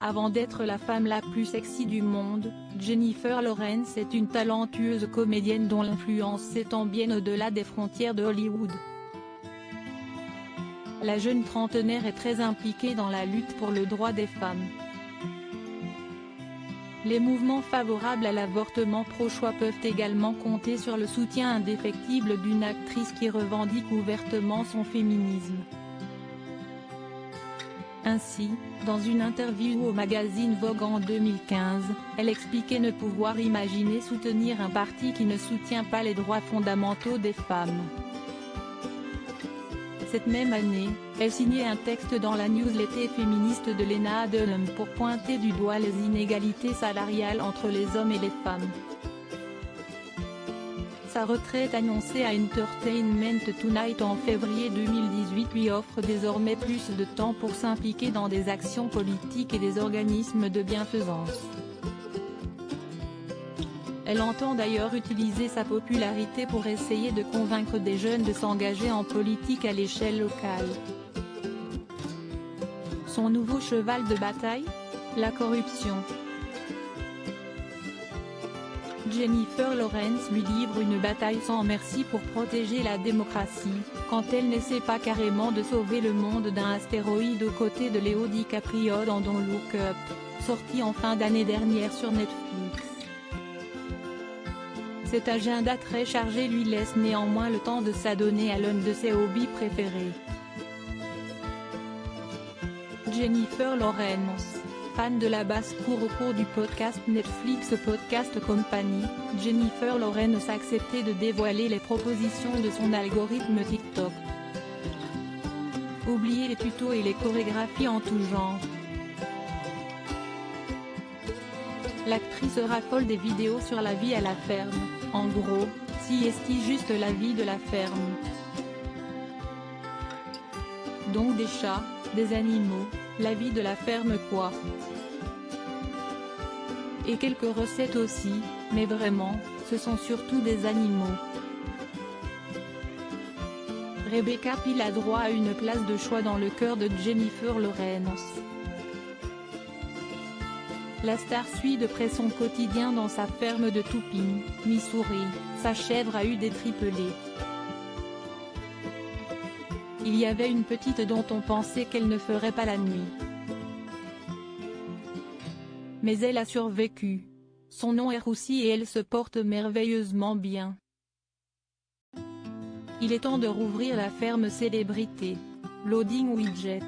Avant d'être la femme la plus sexy du monde, Jennifer Lawrence est une talentueuse comédienne dont l'influence s'étend bien au-delà des frontières de Hollywood. La jeune trentenaire est très impliquée dans la lutte pour le droit des femmes. Les mouvements favorables à l'avortement pro-choix peuvent également compter sur le soutien indéfectible d'une actrice qui revendique ouvertement son féminisme. Ainsi, dans une interview au magazine Vogue en 2015, elle expliquait ne pouvoir imaginer soutenir un parti qui ne soutient pas les droits fondamentaux des femmes. Cette même année, elle signait un texte dans la newsletter féministe de Lena Dunham pour pointer du doigt les inégalités salariales entre les hommes et les femmes. Sa retraite annoncée à Entertainment Tonight en février 2018 lui offre désormais plus de temps pour s'impliquer dans des actions politiques et des organismes de bienfaisance. Elle entend d'ailleurs utiliser sa popularité pour essayer de convaincre des jeunes de s'engager en politique à l'échelle locale. Son nouveau cheval de bataille ? La corruption. Jennifer Lawrence lui livre une bataille sans merci pour protéger la démocratie, quand elle n'essaie pas carrément de sauver le monde d'un astéroïde aux côtés de Leo DiCaprio dans Don't Look Up, sorti en fin d'année dernière sur Netflix. Cet agenda très chargé lui laisse néanmoins le temps de s'adonner à l'un de ses hobbies préférés. Jennifer Lawrence, fan de la basse-cour au cours du podcast Netflix Podcast Company, Jennifer Lawrence a accepté de dévoiler les propositions de son algorithme TikTok. Oubliez les tutos et les chorégraphies en tout genre. L'actrice raffole des vidéos sur la vie à la ferme, en gros, si est-il juste la vie de la ferme. Donc des chats, des animaux, la vie de la ferme quoi. Et quelques recettes aussi, mais vraiment, ce sont surtout des animaux. Rebecca Peel a droit à une place de choix dans le cœur de Jennifer Lawrence. La star suit de près son quotidien dans sa ferme de Toupin, Missouri. Sa chèvre a eu des triplés. Il y avait une petite dont on pensait qu'elle ne ferait pas la nuit. Mais elle a survécu. Son nom est Roussi et elle se porte merveilleusement bien. Il est temps de rouvrir la ferme célébrité. Loading widget.